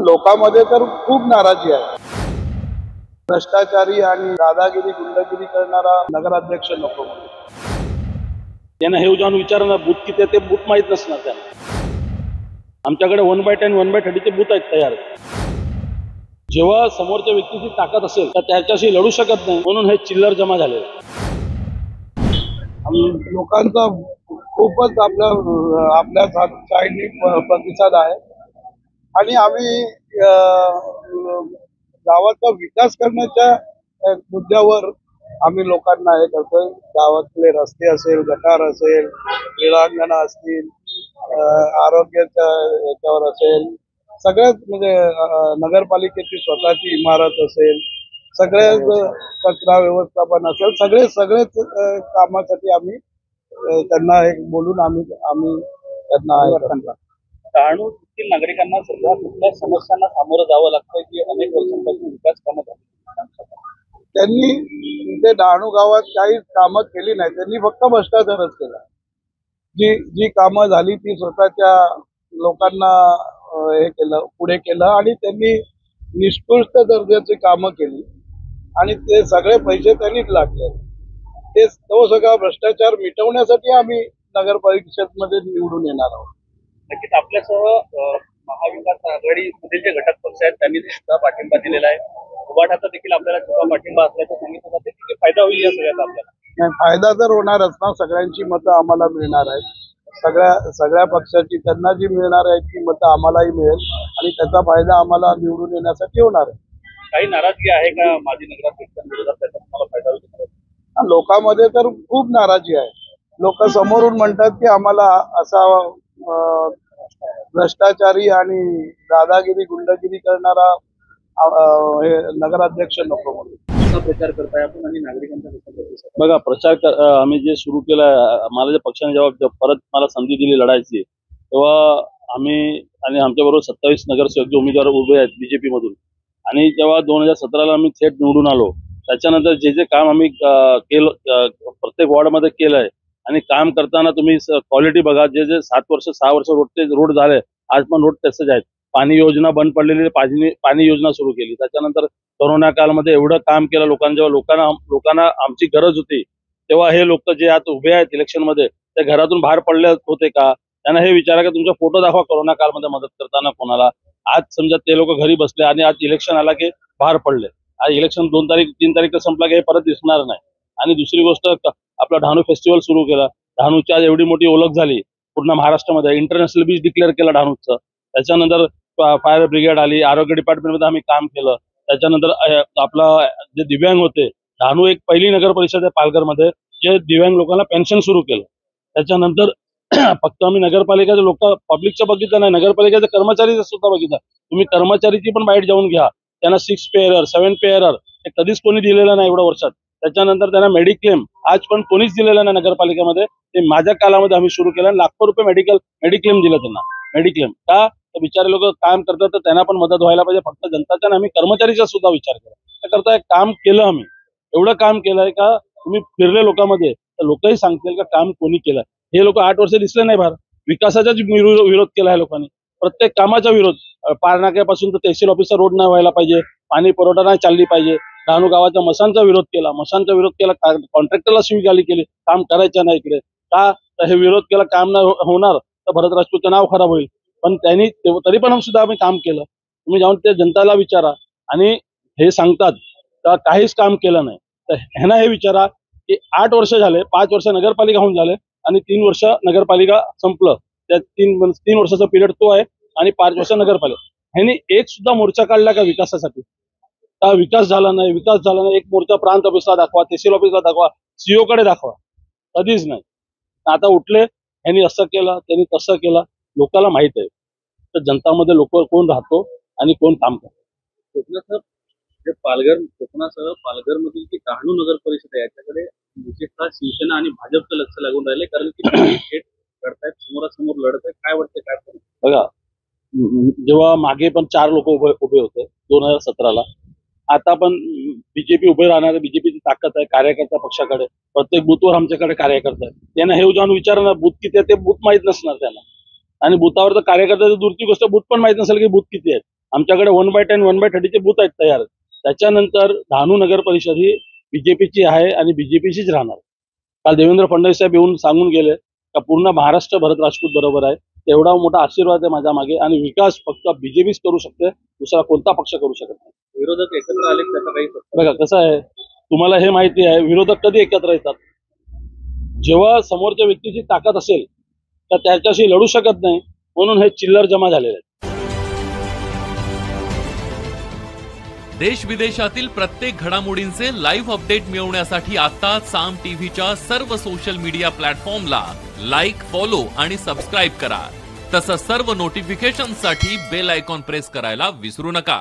लोकांमध्ये तर खूप नाराजी आहे. भ्रष्टाचारी आणि दादागिरी गुंडगिरी करणारा नगराध्यक्ष नको. त्यांना हे जाऊन विचार ना, बूथ किती आहे ते बूथ माहीत नसणार त्यांना. आमच्याकडे 1/10 1/30 चे बूथ आहेत तयार. जेव्हा समोरच्या व्यक्तीची ताकद असेल तर त्याच्याशी लढू शकत नाही, म्हणून हे चिल्लर जमा झाले. लोकांचा खूपच आपल्या साईडनी प्रतिसाद आहे आणि आम्ही गावाचा विकास करण्याच्या मुद्द्यावर आम्ही लोकांना हे करतोय. गावातले रस्ते असेल, गटार असेल, क्रीडांगण असतील, आरोग्याच्या याच्यावर असेल, सगळ्याच म्हणजे नगरपालिकेची स्वतःची इमारत असेल, सगळ्याच कचरा व्यवस्थापन असेल, सगळेच कामासाठी आम्ही त्यांना एक बोलून आम्ही त्यांना डहाणू येथील नागरिकांना सध्या कुठल्या समस्यांना सामोरं जावं लागतं की अनेक वर्षांपासून विकास कामं झाली? त्यांनी इथे डहाणू गावात काही कामं केली नाही, त्यांनी फक्त भ्रष्टाचारच केला. जी कामं झाली ती स्वतःच्या लोकांना हे केलं, पुढे केलं आणि त्यांनी निष्कृष्ट दर्जाची कामं केली आणि ते सगळे पैसे त्यांनीच लागले. तो सगळा भ्रष्टाचार मिटवण्यासाठी आम्ही नगर परिषदमध्ये निवडून येणार आहोत. नक्कीच आपल्यासह महाविकास आघाडी मधील जे घटक पक्ष आहेत त्यांनी सुद्धा पाठिंबा दिलेला आहे. उभाटाचा देखील आपल्याला छोटा पाठिंबा असल्याचं सांगितलं जाते की फायदा होईल या सगळ्याचा आपल्याला. नाही, फायदा तर होणारच ना. सगळ्यांची मतं आम्हाला मिळणार आहेत. सगळ्या पक्षाची त्यांना जी मिळणार आहे ती मतं आम्हालाही मिळेल आणि त्याचा फायदा आम्हाला निवडून येण्यासाठी होणार आहे. काही नाराजगी आहे का माजी नगराध्यक्षांविरोधात, त्याचा तुम्हाला फायदा होईल? लोकांमध्ये तर खूप नाराजी आहे. लोक समोरून म्हणतात की आम्हाला असा भ्रष्टाचारी आणि दादागिरी गुंडगिरी करणारा हे नगराध्यक्ष नको म्हणून. कसा प्रचार करताय आपण आणि नागरिकांचा बघा प्रचार आम्ही जे सुरू केला, मला ज्या पक्षाने जेव्हा परत मला संधी दिली लढायची, तेव्हा आम्ही आणि आमच्याबरोबर 27 नगरसेवक जे उमेदवार उभे आहेत बीजेपी मधून, आणि जेव्हा 2017ला आम्ही थेट निवडून आलो, त्याच्यानंतर जे काम आम्ही केलं प्रत्येक वॉर्डमध्ये केलंय आणि काम करताना तुम्ही क्वालिटी बघा. जे 7 वर्ष 6 वर्ष रोड झाले, आज पण रोड तसेच आहेत. पाणी योजना बंद पडलेली, पाणी योजना सुरू केली. त्याच्यानंतर कोरोना काळामध्ये एवढं काम केलं लोकांना आमची गरज होती, तेव्हा हे लोक जे आज उभे आहेत इलेक्शन मध्ये ते घरातून बाहेर पडले होते का? त्यांना हे विचारा की तुमचा फोटो दाखवा कोरोना काळामध्ये मदत करताना कोणाला. आज समजा ते लोक घरी बसले आणि आज इलेक्शन आला की बाहेर पडले. आज इलेक्शन 2 तारीख 3 तारीख संपला की हे परत दिसणार नाही. आणि दुसरी गोष्ट, आपला डहाणू फेस्टिवल सुरू केला. डहाणूची आज एवढी मोठी ओळख झाली पूर्ण महाराष्ट्रामध्ये. इंटरनॅशनल बीच डिक्लेअर केलं डहाणूचं. त्याच्यानंतर फायर ब्रिगेड आली, आरोग्य डिपार्टमेंटमध्ये आम्ही काम केलं. त्याच्यानंतर आपला जे दिव्यांग होते, डहाणू एक पहिली नगर परिषद आहे पालघरमध्ये जे दिव्यांग लोकांना पेन्शन सुरू केलं. त्याच्यानंतर फक्त आम्ही नगरपालिकेचे लोक पब्लिकचं बघितलं नाही, नगरपालिकेचे कर्मचारीचं सुद्धा बघितलं. तुम्ही कर्मचारीची पण बाईट जाऊन घ्या. त्यांना 6 पे एरर 7 पे एरर हे कधीच कोणी दिलेलं नाही एवढ्या वर्षात. त्याच्यानंतर त्यांना मेडिक्लेम आज पण कोणीच दिलेलं नाही नगरपालिकेमध्ये. ते माझ्या काळामध्ये आम्ही सुरू केलं. लाखो रुपये मेडिक्लेम दिलं त्यांना. मेडिक्लेम का? तर बिचारे लोक काम करतात तर त्यांना पण मदत व्हायला पाहिजे. फक्त जनताच्या नाही, आम्ही कर्मचारीचा सुद्धा विचार केला. त्याकरता एक काम केलं आम्ही. एवढं काम केलंय का तुम्ही फिरले लोकांमध्ये तर लोकही सांगतील का काम कोणी केलं. हे लोक 8 वर्ष दिसले नाही बाहेर. विकासाचाच विरोध केला आहे लोकांनी. प्रत्येक कामाचा विरोध. पारनाक्यापासून तर तहसील ऑफिसचा रोड नाही व्हायला पाहिजे, पाणी पुरवठा नाही चालली पाहिजे. डहाणू गावाच्या मशांचा विरोध केला. कॉन्ट्रॅक्टरला शिवीगाळी केली, काम करायचं नाही इकडे. का? तर हे विरोध केला, काम नाही होणार तर भरत राजपूतचं नाव खराब होईल. पण त्यांनी तरी पण सुद्धा आम्ही काम केलं. तुम्ही जाऊन ते जनताला विचारा. आणि हे सांगतात तर काहीच काम केलं नाही, तर ह्यांना हे विचारा की 8 वर्ष झाले, 5 वर्ष नगरपालिका होऊन झाले आणि 3 वर्ष नगरपालिका संपलं. त्या 3 वर्षाचा पिरियड तो आहे आणि 5 वर्ष नगरपालिका. ह्यांनी एक सुद्धा मोर्चा काढला का विकासासाठी? का विकास झाला नाही? एक मोर्चा प्रांत ऑफिसला दाखवा, तहसील ऑफिसला दाखवा, सीओ कडे दाखवा. कधीच नाही. आता उठले, ह्यांनी असं केलं, त्यांनी तसं केलं. लोकांना माहित आहे तर जनतामध्ये लोक कोण राहतो आणि कोण काम करतो. कोकणासह पालघरमधील जी डहाणू नगर परिषद आहे याच्याकडे विशेषतः शिवसेना आणि भाजपचं लक्ष लागून राहिले, कारण की थेट लढतायत, समोरासमोर लढत आहे. काय वाटतं, काय करू? बघा, जेव्हा मागे पण 4 लोक उभे होते 2017ला, आता पण बीजेपी उभे राहणार. बीजेपीची ताकद आहे कार्यकर्ता पक्षाकडे. प्रत्येक बूथवर आमच्याकडे कार्यकर्ता आहे. त्यांना हे जाऊन विचार ना, बूथ किती आहे ते बूथ माहित नसणार त्यांना. आणि बूथावर तर कार्यकर्त्याची दूरची गोष्ट, बूथ पण माहित नसेल की बूथ किती आहेत. आमच्याकडे 1/10 1/30चे बूथ आहेत तयार. त्याच्यानंतर डहाणू नगर परिषद ही बीजेपीची आहे आणि बीजेपीचीच राहणार. काल देवेंद्र फडणवीस साहेब येऊन सांगून गेले का पूर्ण महाराष्ट्र भरत राजपूत बरोबर आहे. तेवढा मोठा आशीर्वाद आहे माझ्या मागे आणि विकास फक्त बीजेपीच करू शकते, दुसरा कोणता पक्ष करू शकत नाही. विरोधक एकत्र आले त्याचा काही बघा कसं आहे, तुम्हाला हे माहिती आहे विरोधक कधी एकत्र येतात, जेव्हा समोरच्या व्यक्तीची ताकद असेल तर त्याच्याशी लढू शकत नाही, म्हणून हे चिल्लर जमा झालेले आहेत. देश विदेशातील प्रत्येक घडामोडींचे लाईव्ह अपडेट मिळवण्यासाठी आता साम टीव्हीच्या सर्व सोशल मीडिया प्लॅटफॉर्मला लाईक, फॉलो आणि सबस्क्राईब करा. तसंच सर्व नोटिफिकेशनसाठी बेल आयकॉन प्रेस करायला विसरू नका.